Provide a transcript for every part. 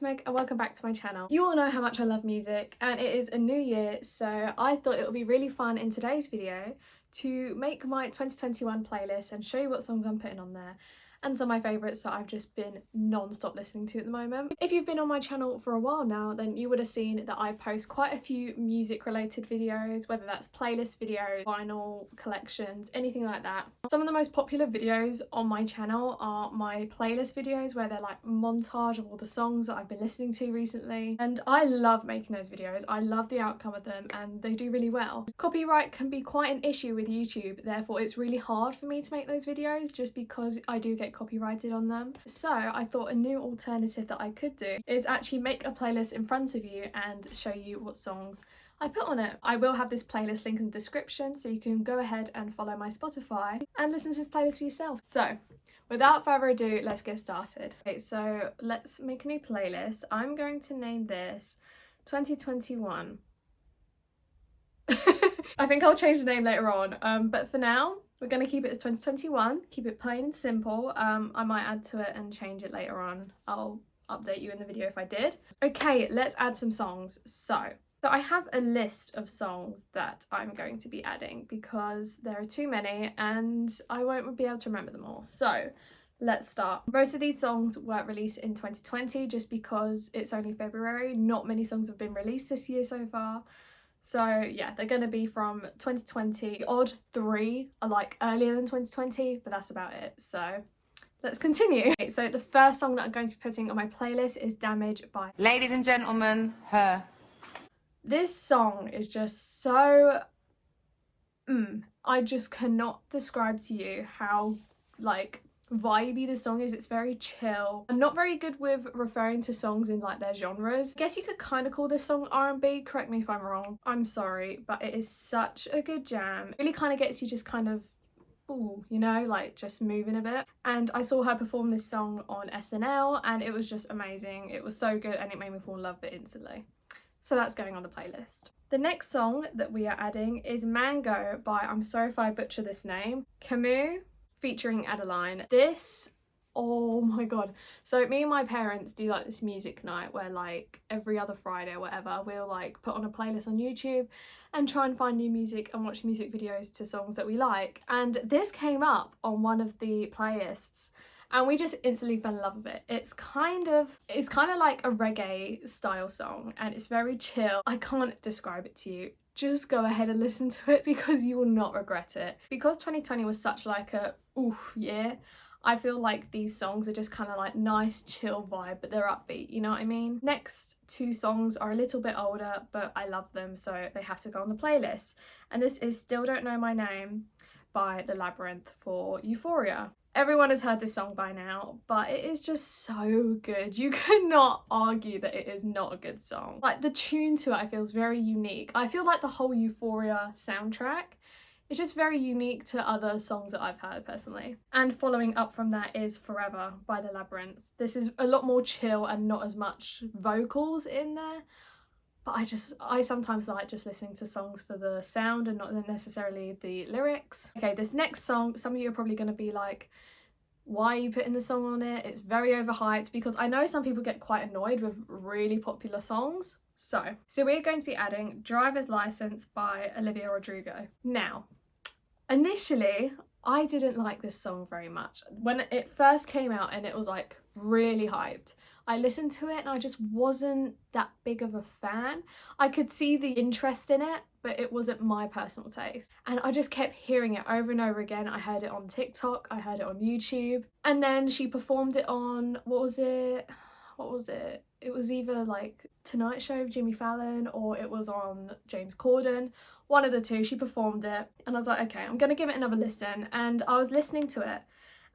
Meg and welcome back to my channel. You all know how much I love music and it is a new year, so I thought it would be really fun in today's video to make my 2021 playlist and show you what songs I'm putting on there and some of my favourites that I've just been non-stop listening to at the moment. If you've been on my channel for a while now, then you would have seen that I post quite a few music related videos, whether that's playlist videos, vinyl collections, anything like that. Some of the most popular videos on my channel are my playlist videos where they're like montage of all the songs that I've been listening to recently, and I love making those videos. I love the outcome of them and they do really well. Copyright can be quite an issue with YouTube, therefore it's really hard for me to make those videos just because I do get copyrighted on them. So I thought a new alternative that I could do is actually make a playlist in front of you and show you what songs I put on it. I will have this playlist link in the description so you can go ahead and follow my Spotify and listen to this playlist for yourself. So without further ado, let's get started. Okay, so let's make a new playlist. I'm going to name this 2021. I think I'll change the name later on, but for now we're going to keep it as 2021, keep it plain and simple. I might add to it and change it later on. I'll update you in the video if I did. Okay, let's add some songs. So I have a list of songs that I'm going to be adding because there are too many and I won't be able to remember them all. So let's start. Most of these songs were released in 2020 just because it's only February. Not many songs have been released this year so far. So yeah, they're going to be from 2020. The odd 3 are like earlier than 2020, but that's about it. So let's continue. Okay, so the first song that I'm going to be putting on my playlist is Damage by... Ladies and gentlemen, Her. This song is just so... I just cannot describe to you how like vibey the song is. It's very chill. I'm not very good with referring to songs in like their genres. I guess you could kind of call this song R&B, correct me if I'm wrong. I'm sorry, but it is such a good jam. It really kind of gets you just kind of, ooh, you know, like just moving a bit. And I saw her perform this song on SNL and it was just amazing. It was so good and it made me fall in love with it instantly. So that's going on the playlist. The next song that we are adding is Mango by, I'm sorry if I butcher this name, Camus featuring Adeline. This, oh my god. So me and my parents do like this music night where like every other Friday or whatever we'll like put on a playlist on YouTube and try and find new music and watch music videos to songs that we like. And this came up on one of the playlists and we just instantly fell in love with it. It's kind of like a reggae style song and it's very chill. I can't describe it to you. Just go ahead and listen to it because you will not regret it. Because 2020 was such like a oof year, I feel like these songs are just kind of like nice chill vibe, but they're upbeat, you know what I mean? Next 2 songs are a little bit older, but I love them, so they have to go on the playlist. And this is Still Don't Know My Name by The Labyrinth for Euphoria. Everyone has heard this song by now, but it is just so good. You cannot argue that it is not a good song. Like the tune to it I feel is very unique. I feel like the whole Euphoria soundtrack is just very unique to other songs that I've heard personally. And following up from that is Forever by The Labyrinth. This is a lot more chill and not as much vocals in there. But I sometimes like just listening to songs for the sound and not necessarily the lyrics. Okay, this next song, some of you are probably going to be like, why are you putting the song on it? It's very overhyped, because I know some people get quite annoyed with really popular songs. So we're going to be adding Driver's License by Olivia Rodrigo. Now, initially, I didn't like this song very much. When it first came out and it was like really hyped, I listened to it and I just wasn't that big of a fan. I could see the interest in it, but it wasn't my personal taste. And I just kept hearing it over and over again. I heard it on TikTok, I heard it on YouTube. And then she performed it on, what was it? It was either like Tonight Show with Jimmy Fallon or it was on James Corden. One of the two, she performed it. And I was like, okay, I'm gonna give it another listen. And I was listening to it.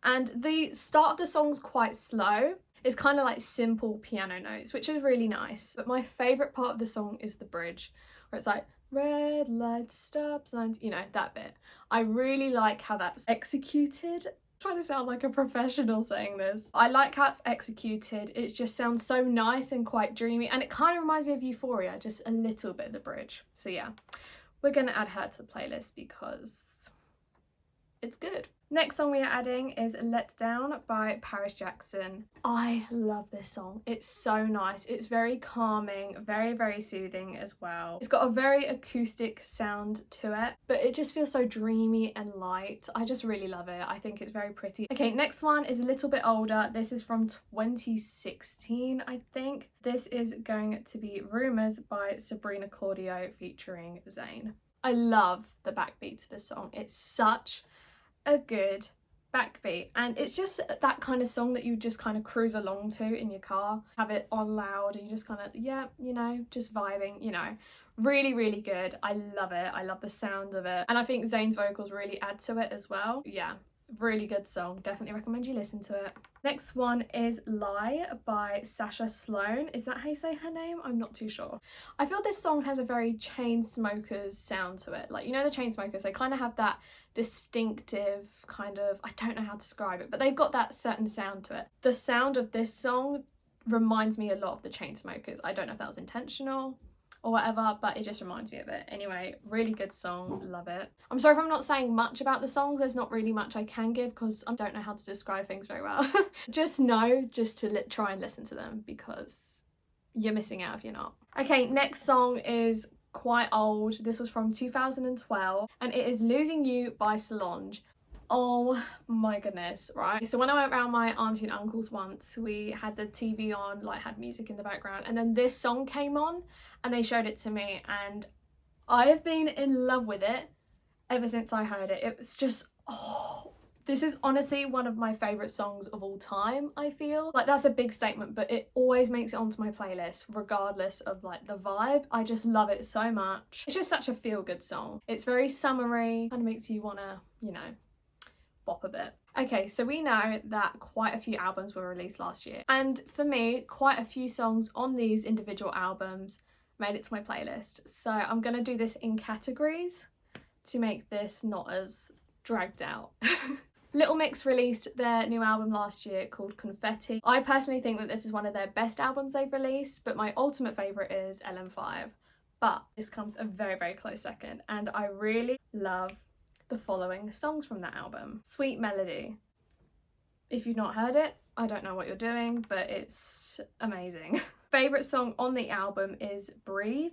And the start of the song's quite slow. It's kind of like simple piano notes, which is really nice. But my favourite part of the song is the bridge, where it's like, red lights, stop signs, you know, that bit. I really like how that's executed. I'm trying to sound like a professional saying this. I like how it's executed. It just sounds so nice and quite dreamy. And it kind of reminds me of Euphoria, just a little bit of the bridge. So yeah, we're going to add her to the playlist because it's good. Next song we are adding is Let Down by Paris Jackson. I love this song. It's so nice. It's very calming, very, very soothing as well. It's got a very acoustic sound to it, but it just feels so dreamy and light. I just really love it. I think it's very pretty. Okay, next one is a little bit older. This is from 2016, I think. This is going to be Rumours by Sabrina Claudio featuring Zayn. I love the backbeat to this song. It's such a good backbeat, and it's just that kind of song that you just kind of cruise along to in your car, have it on loud, and you just kind of, yeah, you know, just vibing, you know. Really, really good. I love it. I love the sound of it, and I think Zayn's vocals really add to it as well. Yeah, really good song. Definitely recommend you listen to it. Next one is Lie by Sasha Sloan. Is that how you say her name? I'm not too sure. I feel this song has a very Chainsmokers sound to it. Like, you know, the Chainsmokers, they kind of have that distinctive kind of, I don't know how to describe it, but they've got that certain sound to it. The sound of this song reminds me a lot of the Chainsmokers. I don't know if that was intentional or whatever, but it just reminds me of it. Anyway, really good song, love it. I'm sorry if I'm not saying much about the songs. There's not really much I can give because I don't know how to describe things very well. Just know just to try and listen to them, because you're missing out if you're not. Okay, next song is quite old. This was from 2012 and it is Losing You by Solange. Oh my goodness, right? So when I went around my auntie and uncle's once, we had the TV on, like had music in the background, and then this song came on and they showed it to me, and I have been in love with it ever since I heard it. It was just, oh, this is honestly one of my favourite songs of all time, I feel. Like, that's a big statement, but it always makes it onto my playlist regardless of like the vibe. I just love it so much. It's just such a feel-good song. It's very summery, kind of makes you wanna, you know, bop a bit. Okay, so we know that quite a few albums were released last year, and for me, quite a few songs on these individual albums made it to my playlist. So I'm gonna do this in categories to make this not as dragged out. Little Mix released their new album last year called Confetti. I personally think that this is one of their best albums they've released, but my ultimate favourite is LM5. But this comes a very, very close second, and I really love the following songs from that album. Sweet Melody. If you've not heard it, I don't know what you're doing, but it's amazing. Favourite song on the album is Breathe.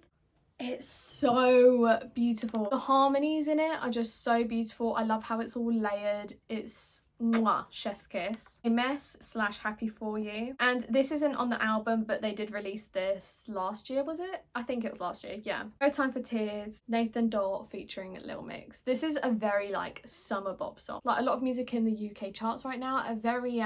It's so beautiful. The harmonies in it are just so beautiful. I love how it's all layered. It's mwah, chef's kiss. A Mess / Happy For You. And this isn't on the album, but they did release this last year, was it? I think it was last year, yeah. No Time for Tears, Nathan Dort featuring Little Mix. This is a very like summer bop song. Like, a lot of music in the UK charts right now are very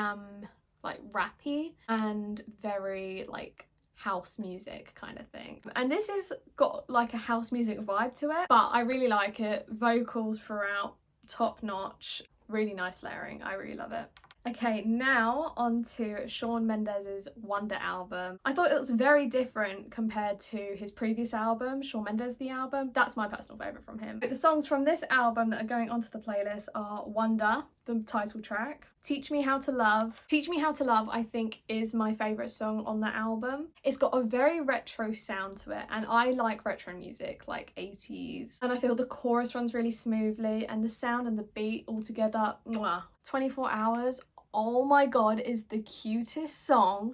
like rappy and very like house music kind of thing, and this has got like a house music vibe to it, but I really like it. Vocals throughout, top notch, really nice layering. I really love it. Okay, now on to Shawn Mendes's Wonder album. I thought it was very different compared to his previous album, Shawn Mendes The Album. That's my personal favourite from him. But the songs from this album that are going onto the playlist are Wonder, the title track, Teach Me How to Love. Teach Me How to Love, I think, is my favourite song on the album. It's got a very retro sound to it, and I like retro music, like 80s. And I feel the chorus runs really smoothly, and the sound and the beat all together, mwah. 24 Hours, oh my god, is the cutest song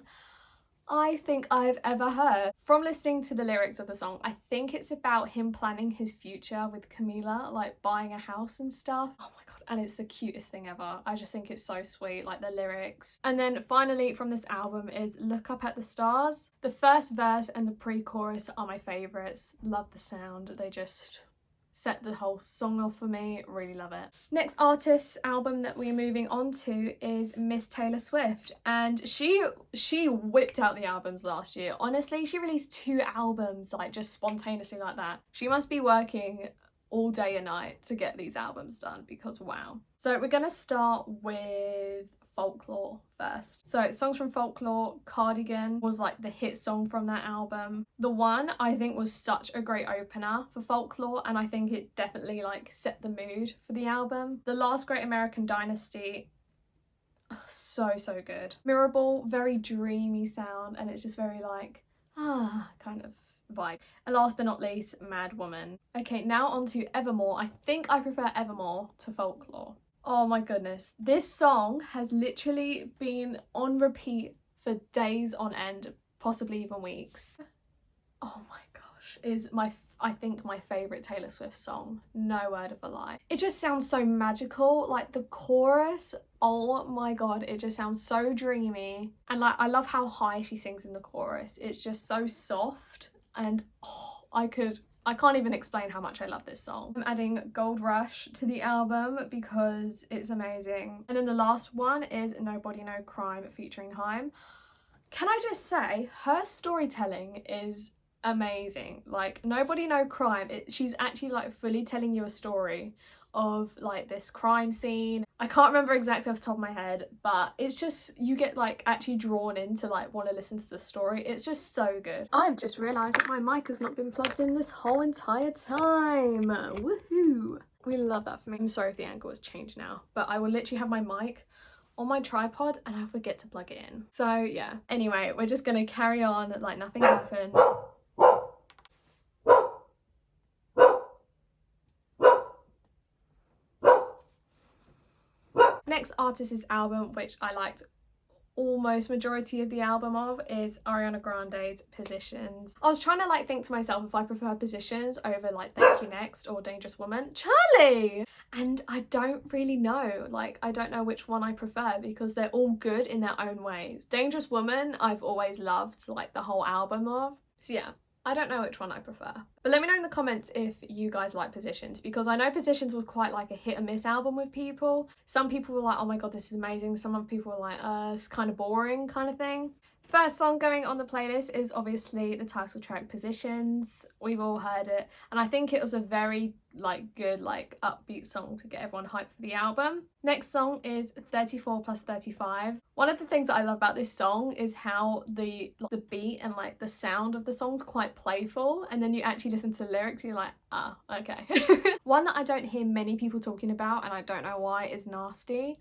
I think I've ever heard. From listening to the lyrics of the song, I think it's about him planning his future with Camila, like buying a house and stuff. Oh my god, and it's the cutest thing ever. I just think it's so sweet, like the lyrics. And then finally from this album is Look Up at the Stars. The first verse and the pre-chorus are my favourites. Love the sound, they just set the whole song off for me. Really love it. Next artist's album that we're moving on to is Miss Taylor Swift, and she whipped out the albums last year. Honestly, she released 2 albums like just spontaneously like that. She must be working all day and night to get these albums done, because wow. So we're gonna start with Folklore first. So songs from Folklore, Cardigan was like the hit song from that album. The One, I think, was such a great opener for Folklore, and I think it definitely like set the mood for the album. The Last Great American Dynasty, so good. Mirrorball, very dreamy sound, and it's just very like kind of vibe. And last but not least, Mad Woman. Okay, now on to Evermore. I think I prefer Evermore to Folklore. Oh my goodness. This song has literally been on repeat for days on end, possibly even weeks. Oh my gosh, is I think my favourite Taylor Swift song, no word of a lie. It just sounds so magical, like the chorus, oh my god, it just sounds so dreamy. And like, I love how high she sings in the chorus. It's just so soft and oh, I can't even explain how much I love this song. I'm adding Gold Rush to the album because it's amazing. And then the last one is Nobody No Crime featuring Haim. Can I just say, her storytelling is amazing. Like, Nobody No Crime, she's actually like fully telling you a story of like this crime scene. I can't remember exactly off the top of my head, but it's just, you get like actually drawn into like want to listen to the story. It's just so good. I've just realised that my mic has not been plugged in this whole entire time. Woohoo! We love that for me. I'm sorry if the angle has changed now, but I will literally have my mic on my tripod and I forget to plug it in. So yeah, anyway, we're just gonna carry on like nothing happened. Next artist's album, which I liked almost majority of the album of, is Ariana Grande's Positions. I was trying to like think to myself if I prefer Positions over like Thank You Next or Dangerous Woman. Charlie! And I don't really know, like I don't know which one I prefer because they're all good in their own ways. Dangerous Woman I've always loved like the whole album of. So yeah, I don't know which one I prefer. But let me know in the comments if you guys like Positions, because I know Positions was quite like a hit and miss album with people. Some people were like, oh my god, this is amazing. Some other people were like, it's kind of boring kind of thing. First song going on the playlist is obviously the title track Positions. We've all heard it, and I think it was a very like good like upbeat song to get everyone hyped for the album. Next song is 34 plus 35. One of the things that I love about this song is how the beat and like the sound of the song's quite playful, and then you actually listen to the lyrics and you're like, ah, okay. One that I don't hear many people talking about, and I don't know why, is Nasty.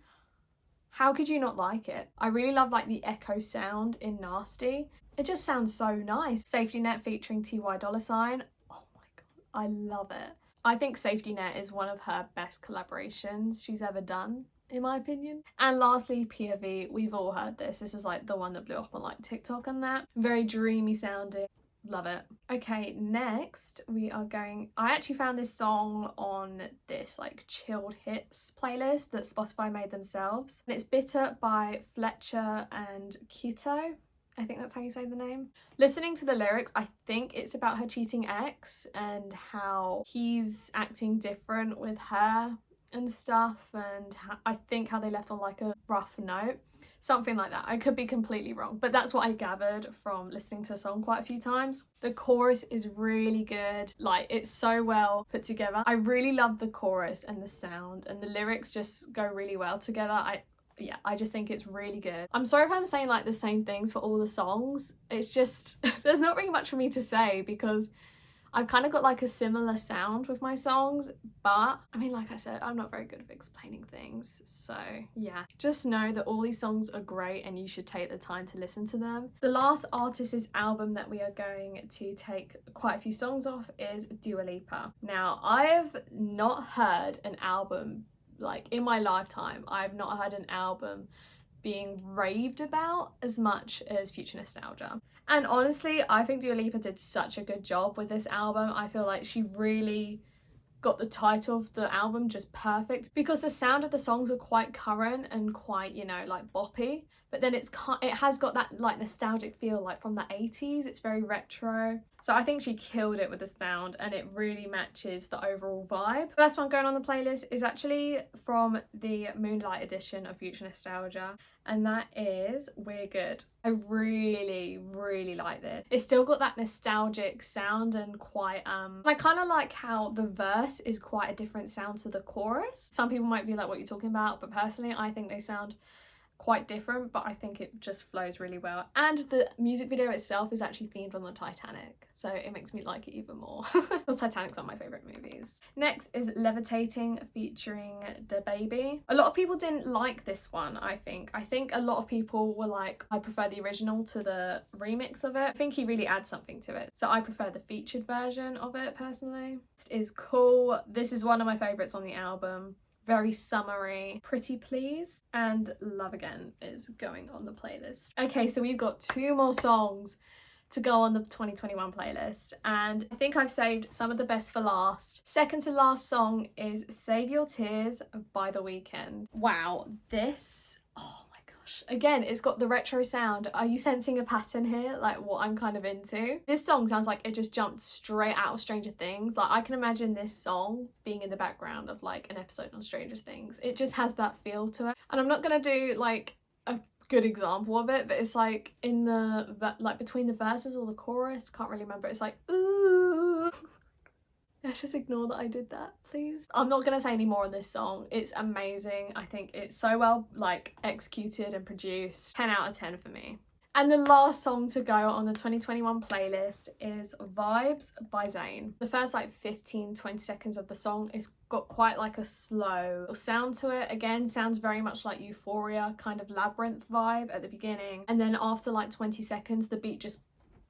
How could you not like it? I really love like the echo sound in Nasty. It just sounds so nice. Safety Net featuring T.Y. Dolla $ign. Oh my god, I love it. I think Safety Net is one of her best collaborations she's ever done, in my opinion. And lastly, POV. We've all heard this. This is like the one that blew up on like TikTok and that. Very dreamy sounding. Love it. Okay, next we are going, I actually found this song on this like chilled hits playlist that Spotify made themselves, and it's Bitter by Fletcher and Kito. I think that's how you say the name. Listening to the lyrics, I think it's about her cheating ex and how he's acting different with her and stuff, and I think how they left on like a rough note. Something like that. I could be completely wrong, but that's what I gathered from listening to the song quite a few times. The chorus is really good. Like, it's so well put together. I really love the chorus and the sound, and the lyrics just go really well together. I just think it's really good. I'm sorry if I'm saying like the same things for all the songs. It's just, there's not really much for me to say because I've kind of got like a similar sound with my songs, but I mean, like I said, I'm not very good at explaining things. So yeah, just know that all these songs are great and you should take the time to listen to them. The last artist's album that we are going to take quite a few songs off is Dua Lipa. Now, I've not heard an album, like in my lifetime, I've not heard an album being raved about as much as Future Nostalgia. And honestly, I think Dua Lipa did such a good job with this album. I feel like she really got the title of the album just perfect because the sound of the songs are quite current and quite, you know, like boppy, but then it has got that like nostalgic feel like from the 80s. It's very retro. So I think she killed it with the sound and it really matches the overall vibe. First one going on the playlist is actually from the Moonlight edition of Future Nostalgia, and that is We're Good. I really, really like this. It's still got that nostalgic sound and quite, I kind of like how the verse is quite a different sound to the chorus. Some people might be like, what you're talking about, but personally, I think they sound quite different, but I think it just flows really well. And the music video itself is actually themed on the Titanic, so it makes me like it even more because Titanic's one of my favorite movies. Next is Levitating featuring DaBaby. A lot of people didn't like this one. I think a lot of people were like, I prefer the original to the remix of it. I think he really adds something to it, so I prefer the featured version of it personally. It is cool. This is one of my favorites on the album. very summery. Pretty Please and Love Again is going on the playlist. Okay, so we've got 2 more songs to go on the 2021 playlist, and I think I've saved some of the best for last. Second to last song is Save Your Tears by The Weeknd. Wow, this, oh my gosh. Again, it's got the retro sound. Are you sensing a pattern here? Like what I'm kind of into? This song sounds like it just jumped straight out of Stranger Things. Like I can imagine this song being in the background of like an episode on Stranger Things. It just has that feel to it. And I'm not gonna do like a good example of it, but it's like in the like between the verses or the chorus, can't really remember. It's like ooh. Let's just ignore that I did that, please. I'm not gonna say any more on this song. It's amazing. I think it's so well like executed and produced. 10 out of 10 for me. And the last song to go on the 2021 playlist is Vibes by Zayn. The first like 15-20 seconds of the song is got quite like a slow sound to it. Again, sounds very much like Euphoria, kind of Labyrinth vibe at the beginning. And then after like 20 seconds, the beat just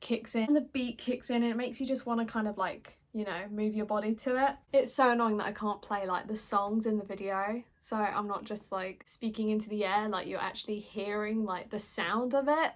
kicks in. And the beat kicks in and it makes you just want to kind of like, you know, move your body to it. It's so annoying that I can't play like the songs in the video, so I'm not just like speaking into the air, like you're actually hearing like the sound of it.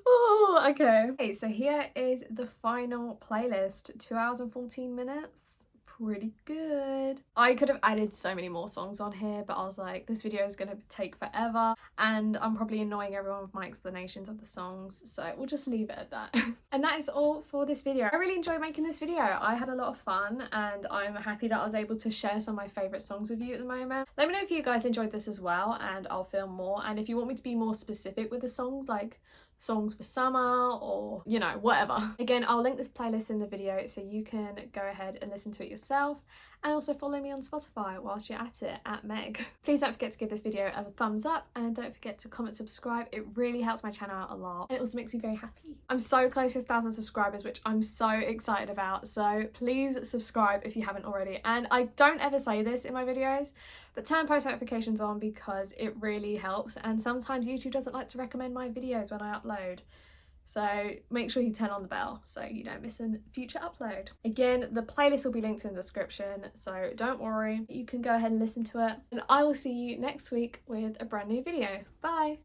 Oh, okay, so here is the final playlist. 2 hours and 14 minutes. Pretty good. I could have added so many more songs on here, but I was like, this video is gonna take forever and I'm probably annoying everyone with my explanations of the songs, so we'll just leave it at that. And that is all for this video. I really enjoyed making this video. I had a lot of fun and I'm happy that I was able to share some of my favourite songs with you at the moment. Let me know if you guys enjoyed this as well and I'll film more, and if you want me to be more specific with the songs, like songs for summer or you know whatever. Again, I'll link this playlist in the video so you can go ahead and listen to it yourself, and also follow me on Spotify whilst you're at it, at Meg. Please don't forget to give this video a thumbs up and don't forget to comment, subscribe. It really helps my channel out a lot and it also makes me very happy. I'm so close to 1,000 subscribers, which I'm so excited about, so please subscribe if you haven't already. And I don't ever say this in my videos, but turn post notifications on because it really helps, and sometimes YouTube doesn't like to recommend my videos when I upload. So make sure you turn on the bell so you don't miss a future upload. Again, the playlist will be linked in the description, so don't worry, you can go ahead and listen to it. And I will see you next week with a brand new video. Bye!